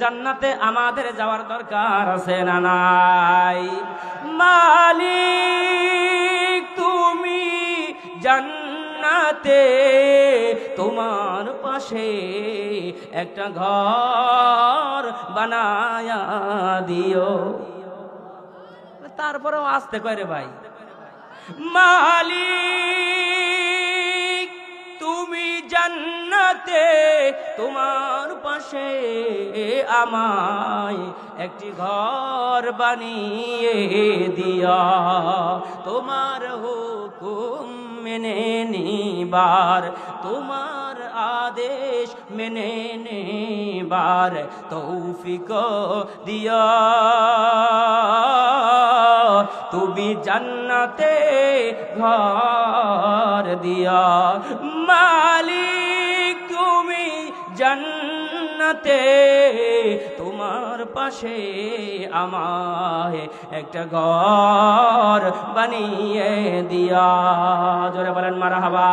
জান্নাতে আমাদের যাওয়ার দরকার আছে না নাই? মালিক তুমি জান্নাতে তোমার পাশে একটা ঘর বানায়া দিও। তারপরেও আসতে কয় রে ভাই, মালিক তুমি জান্নাতে তোমার পাশে আমায় একটি ঘর বানিয়ে দিও। তোমার হুকুম মেনে নিবার, তোমার আদেশ মেনে নেবার তৌফিক দিও। তুমি জান্নাতে ঘর দিয়া। মালিক তুমি জান্নাতে তোমার পাশে আমায় একটা ঘর বানিয়ে দিয়া। জোরে বলেন মারহাবা।